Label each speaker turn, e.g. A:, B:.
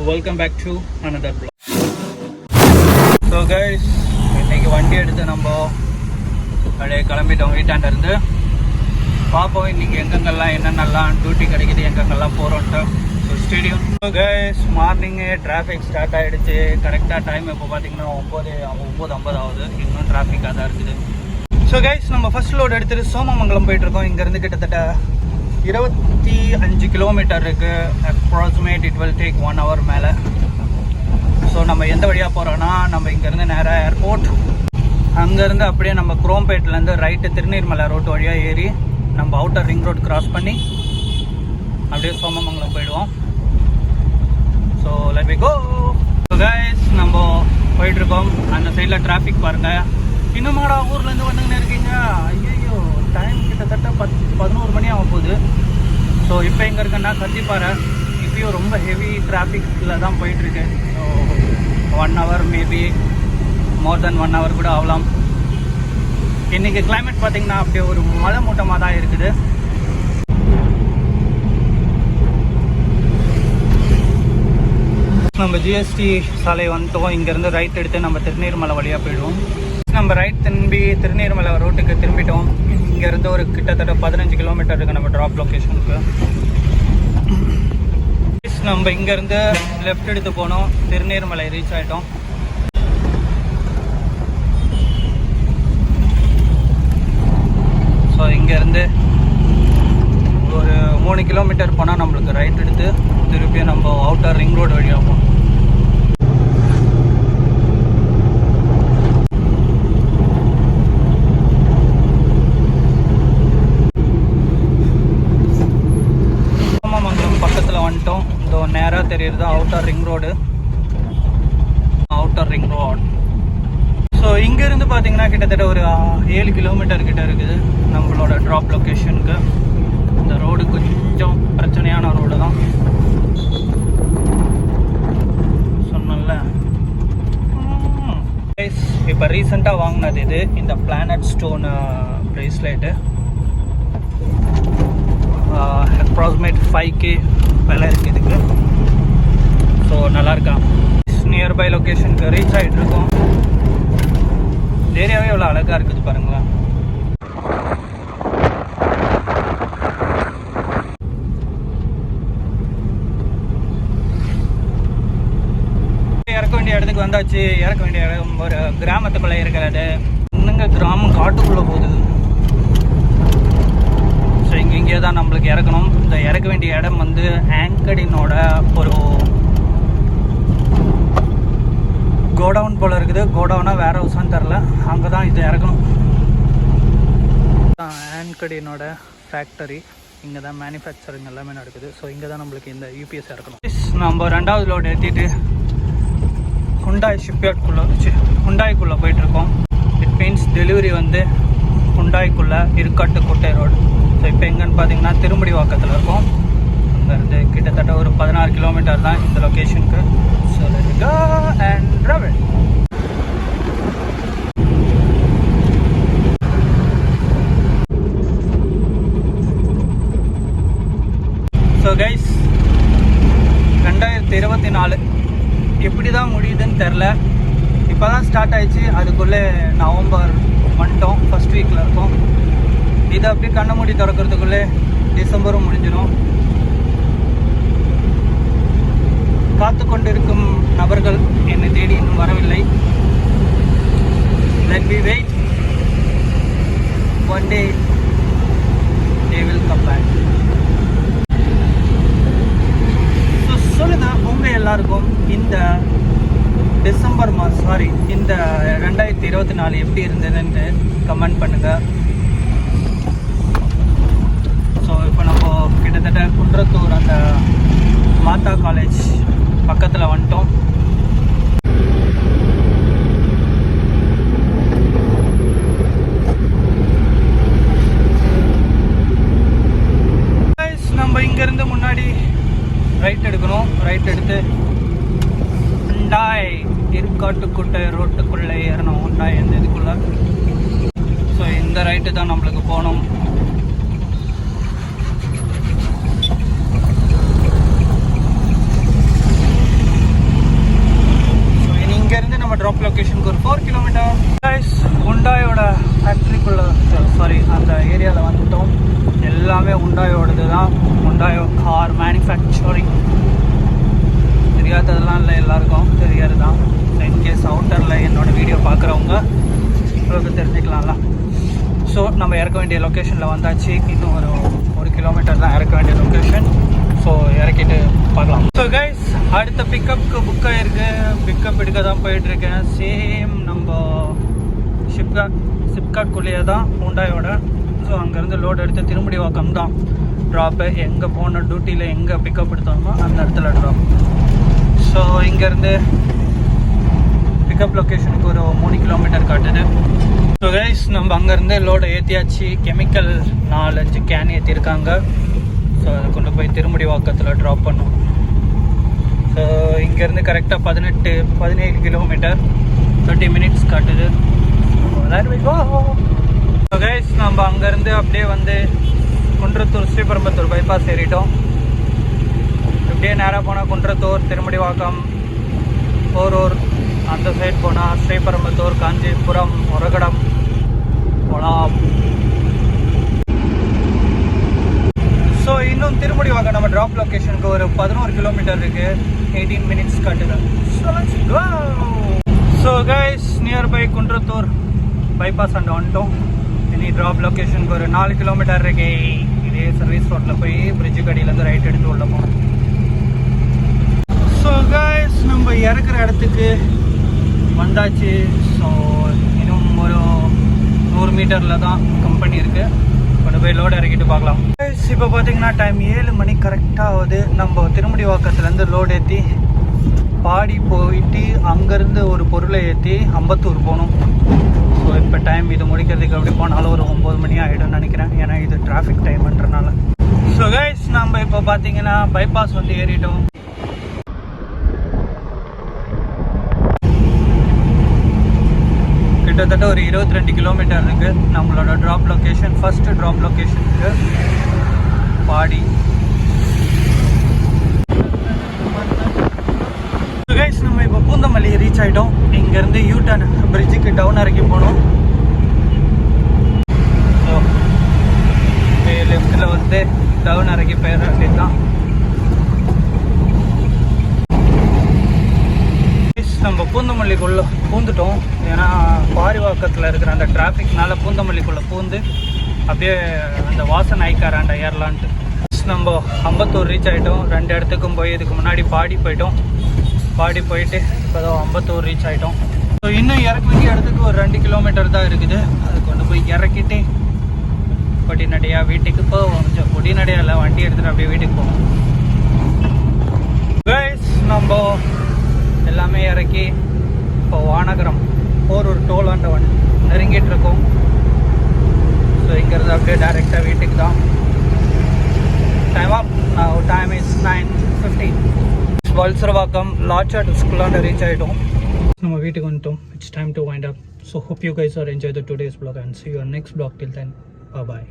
A: Welcome back to another vlog. So guys, இன்னைக்கு வண்டி எடுத்து நம்ம அப்படியே கிளம்பிட்டோம் வீட்டாண்ட இருந்து. பார்ப்போம் இன்னைக்கு எங்கெங்கெல்லாம் என்னென்னலாம் டியூட்டி கிடைக்குது, எங்கெங்கெல்லாம் போகிறோன்ட்டு. So stadium. ஸோ கைஸ், மார்னிங்கே டிராஃபிக் ஸ்டார்ட் ஆகிடுச்சு. கரெக்டாக டைம் இப்போ பார்த்தீங்கன்னா 9:50 ஆகுது. இன்னும் டிராஃபிக்காக தான் இருக்குது. ஸோ கைஸ், நம்ம ஃபர்ஸ்ட் லோடு எடுத்துகிட்டு சோமமங்கலம் போயிட்டுருக்கோம். இங்கேருந்து கிட்டத்தட்ட 25 கிலோமீட்டர் இருக்குது. Approximate it will take 1 hour மேலே. ஸோ நம்ம எந்த வழியாக போகிறோன்னா, நம்ம இங்கேருந்து நேராக ஏர்போர்ட், அங்கேருந்து அப்படியே நம்ம குரோம்பேட்லேருந்து ரைட்டு திருநீர்மலை ரோட்டு வழியாக ஏறி நம்ம அவுட்டர் ரிங் ரோட் கிராஸ் பண்ணி அப்படியே சோமமங்கலம் போயிடுவோம். So let we go. So guys, நம்ம போயிட்டுருக்கோம். அந்த சைடில் டிராஃபிக் பாருங்கள். இன்னுமாடா ஊர்லேருந்து வந்துங்கன்னு இருக்கீங்க? ஐயோ, டைம் கிட்டத்தட்ட 11 மணி ஆக போகுது. ஸோ இப்போ எங்கே இருக்குன்னா கத்திப்பாறை. இப்பயும் ரொம்ப ஹெவி டிராஃபிக்கில் தான் போயிட்டுருக்கு. ஸோ 1 hour, மேபி மோர் தென் 1 hour கூட ஆகலாம். இன்றைக்கி கிளைமேட் பார்த்திங்கன்னா அப்படியே ஒரு மழை மூட்டமாக தான் இருக்குது. நம்ம ஜிஎஸ்டி சாலை வந்துட்டோம். இங்கேருந்து ரைட் எடுத்து நம்ம திருநீர்மலை வழியாக போயிடுவோம். நம்ம ரைட் திரும்பி திருநீர்மலை ரோட்டுக்கு திரும்பிட்டோம். இங்கேருந்து ஒரு கிட்டத்தட்ட 15 கிலோமீட்டர் இருக்குது நம்ம ட்ராப் லொக்கேஷனுக்கு. நம்ம இங்கேருந்து லெஃப்ட் எடுத்து போனோம். திருநீர்மலை ரீச் ஆகிட்டோம். ஸோ இங்கேருந்து ஒரு 3 கிலோமீட்டர் போனால் நம்மளுக்கு ரைட் எடுத்து திருப்பியும் நம்ம அவுட்டர் ரிங் ரோடு வழியாகும். சோமமங்கலம் பக்கத்தில் வந்துட்டோம். இதோ நேராக தெரியுறது அவுட்டர் ரிங் ரோடு. ஸோ இங்கேருந்து பார்த்தீங்கன்னா கிட்டத்தட்ட ஒரு 7 கிலோமீட்டர் கிட்ட இருக்குது நம்மளோட ட்ராப் லொக்கேஷனுக்கு. இந்த ரோடு கொஞ்சம் பிரச்சனையான ரோடு தான் சொன்னல. இப்போ ரீசெண்டாக வாங்கினது இது, இந்த planet stone bracelet. Approximate 5K விலை இருக்குது இதுக்கு. ஸோ நல்லாயிருக்கா. நியர்பை லொக்கேஷனுக்கு ரீச் ஆகிட்டு இருக்கோம். ஏரியாவே எவ்வளோ அழகாக இருக்குது பாருங்களேன். இறக்க வேண்டிய இடத்துக்கு வந்தாச்சு. இறக்க வேண்டிய இடம் ஒரு கிராமத்துக்குள்ளே இருக்கிறது. இன்னுங்க கிராமம் காட்டுக்குள்ளே போகுது. ஸோ இங்கே தான் நம்மளுக்கு இறக்கணும். இந்த இறக்க வேண்டிய இடம் வந்து ஆங்கடினோட ஒரு கோடவுன் போல் இருக்குது. கோடவுனா வேர் ஹவுஸான்னு தெரில. அங்கே தான் இது இறக்கணும். ஆங்கடினோட ஃபேக்டரி. இங்கே தான் மேனுஃபேக்சரிங் எல்லாமே நடக்குது. ஸோ இங்கே தான் நம்மளுக்கு இந்த யூபிஎஸ் இறக்கணும். நம்ம 2வது லோடு ஏற்றிட்டு ஹுண்டாய் ஷிப்யார்டுக்குள்ளே ஹுண்டாய்க்குள்ளே போயிட்டுருக்கோம். இட் மீன்ஸ் டெலிவரி வந்து ஹுண்டாய்க்குள்ளே இருக்காட்டுக்கோட்டை ரோடு. ஸோ இப்போ எங்கன்னு பார்த்தீங்கன்னா திருமுடி வாக்கத்தில் இருக்கும். அங்கேருந்து கிட்டத்தட்ட ஒரு 16 கிலோமீட்டர் தான் இந்த லொக்கேஷனுக்கு. So let's go and travel. So guys, 2024 எப்படி தான் முடியுதுன்னு தெரில. இப்போ தான் ஸ்டார்ட் ஆகிடுச்சு. அதுக்குள்ளே நவம்பர் வந்துட்டோம். ஃபர்ஸ்ட் வீக்கில் இருக்கோம். இது அப்படியே கண்ண மூடி திறக்கிறதுக்குள்ளே டிசம்பரும் முடிஞ்சிடும். காத்து கொண்டிருக்கும் நபர்கள் என்னை தேடி இன்னும் வரவில்லை. Let we wait. One day they will come back. So சொல்லுங்க, உங்கள் எல்லாருக்கும் இந்த டிசம்பர் மாதம் இந்த 2024 எப்படி இருந்ததுன்னு கமெண்ட் பண்ணுங்கள். ஸோ இப்போ நம்ம கிட்டத்தட்ட குன்றத்தூர் அந்த மாதா காலேஜ் பக்கத்தில் வந்துட்டோம். நம்ம இங்கேருந்து முன்னாடி ரைட் எடுக்கணும். ரைட் எடுத்து ஹுண்டாய் இருக்காட்டுக்கோட்டை ரோட்டுக்குள்ளே ஏறணும். ஹுண்டாய் அந்த இதுக்குள்ளே. ஸோ இந்த ரைட்டு தான் நம்மளுக்கு போகணும். லொக்கேஷனுக்கு ஒரு 4 கிலோமீட்டர். கைஸ், ஹுண்டாயோட ஃபேக்ட்ரிக்குள்ள சாரி அந்த ஏரியாவில் வந்துட்டோம். எல்லாமே ஹுண்டாயோடது தான். ஹுண்டாயோ கார் மேனுஃபேக்சரிங். தெரியாததெல்லாம் இல்லை, எல்லாருக்கும் தெரியாது தான். இன்கேஸ் அவுட்டரில் என்னோடய வீடியோ பார்க்குறவங்க உங்களுக்கு தெரிஞ்சுக்கலாம்ல. ஸோ நம்ம இறக்க வேண்டிய லொக்கேஷனில் வந்தாச்சு. இன்னும் ஒரு கிலோமீட்டர் தான் இறக்க வேண்டிய லொக்கேஷன். ஸோ இறக்கிட்டு பார்க்கலாம். ஸோ கைஸ், அடுத்த பிக்கப்புக்கு புக் ஆகிருக்கு. பிக்கப் எடுக்க தான் போயிட்டுருக்கேன். சேம் நம்ம சிப்காட்குள்ளேயே தான் ஹுண்டாயோட. ஸோ அங்கேருந்து லோடு எடுத்து திருமுடிவாக்கம் தான் ட்ராப்பு. எங்கே போன டியூட்டியில் எங்கே பிக்கப் எடுத்தோமோ அந்த இடத்துல ட்ராப். ஸோ இங்கேருந்து பிக்கப் லொக்கேஷனுக்கு ஒரு 3 கிலோமீட்டர் காட்டுது. ஸோ கைஸ், நம்ம அங்கேருந்து லோடை ஏற்றியாச்சு. கெமிக்கல் 4-5 கேன் ஏற்றிருக்காங்க. ஸோ அதை கொண்டு போய் திருமுடிவாக்கத்தில் ட்ராப் பண்ணோம். ஸோ இங்கேருந்து கரெக்டாக 17 கிலோமீட்டர் 30 மினிட்ஸ் காட்டுது. ஸோ கைஸ், நம்ம அங்கேருந்து அப்படியே வந்து குன்றத்தூர் ஸ்ரீபெரும்புத்தூர் பைபாஸ் ஏறிட்டோம். அப்படியே நேராக போனால் குன்றத்தூர், திருமுடிவாக்கம், போரூர், அந்த சைட் போனால் ஸ்ரீபெரும்புத்தூர், காஞ்சிபுரம், ஒரகடம் போகலாம். ஸோ இன்னும் திருமுடிவாக்கம் நம்ம ட்ராப் லொக்கேஷனுக்கு ஒரு 11 கிலோமீட்டர் இருக்குது. 18 மினிட்ஸ் காட்டுது. So guys, nearby Kundrathur bypass and வந்துட்டோம். இனி ட்ராப் லொக்கேஷனுக்கு ஒரு 4 கிலோமீட்டர் இருக்கு. இதே சர்வீஸ் ரோட்டில் போய் பிரிட்ஜு கடியிலேருந்து ரைட் எடுத்து உள்ள போகணும். ஸோ கைஸ், நம்ம இறக்குற இடத்துக்கு வந்தாச்சு. ஸோ இன்னும் ஒரு 100 மீட்டரில் தான் கம்பெனி இருக்குது. கொண்டு போய் லோடு இறக்கிட்டு பார்க்கலாம். கைஸ், இப்போ பார்த்தீங்கன்னா டைம் 7 மணி கரெக்டாக ஆகுது. நம்ம திருமுடிவாக்கத்துலேருந்து லோடு ஏற்றி பாடி போயிட்டு அங்கேருந்து ஒரு பொருளை ஏற்றி அம்பத்தூர் போகணும். ஸோ இப்போ டைம் இது முடிக்கிறதுக்கு அப்படி போனாலும் ஒரு 9 மணி ஆகிடும்னு நினைக்கிறேன். ஏன்னா இது டிராஃபிக் டைம்ன்றனால. ஸோ கைஸ், நம்ம இப்போ பார்த்தீங்கன்னா பைபாஸ் வந்து ஏறிட்டோம். கிட்டத்தட்ட ஒரு 22 கிலோமீட்டர் இருக்குது நம்மளோட ட்ராப் லொக்கேஷன். ஃபஸ்ட்டு ட்ராப் லொக்கேஷனுக்கு பாடி. கைஸ், நம்ம இப்போ பூந்தமல்லி ரீச் ஆகிட்டோம். இங்கேருந்து யூட்டர்ன் பிரிட்ஜுக்கு டவுன் இறக்கி போனோம். ஸோ லெஃப்டில் வந்து டவுன் இறக்கி போயிட வேண்டியது தான். நம்ம பூந்தமல்லிக்குள்ளே பூந்துட்டோம். ஏன்னா பாரிவாக்கத்தில் இருக்கிற அந்த டிராஃபிக்னால பூந்தமல்லிக்குள்ளே பூந்து அப்படியே அந்த வாசன் ஐக்காராண்ட ஏறலான்ட்டு நம்ம அம்பத்தூர் ரீச் ஆகிட்டோம். 2 இடத்துக்கும் போய் இதுக்கு முன்னாடி பாடி போயிட்டோம். பாடி போயிட்டு இப்போ தான் அம்பத்தூர் ரீச் ஆகிட்டோம். ஸோ இன்னும் இறக்க வேண்டிய இடத்துக்கு ஒரு 2 கிலோமீட்டர் தான் இருக்குது. அது கொண்டு போய் இறக்கிட்டு பொடிநடையாக வீட்டுக்கு போவோம். கொஞ்சம் பொடிநடையாக இல்லை, வண்டி எடுத்துகிட்டு அப்படியே வீட்டுக்கு போவோம். கைஸ், நம்ம எல்லாமே இறக்கி இப்போ வானகரம் போரூர் டோலாண்ட நெருங்கிட்டு இருக்கோம். ஸோ இங்கேருந்து அப்படியே டைரெக்டாக வீட்டுக்கு தான். Time is 9:15. வல்சரவாக்கம் லாச்சாட் ஸ்கூலாண்ட ரீச் ஆகிட்டோம். நம்ம வீட்டுக்கு வந்துட்டோம். It's time to wind up. So hope you guys are enjoy the today's vlog and see you on next vlog. Till then, bye bye.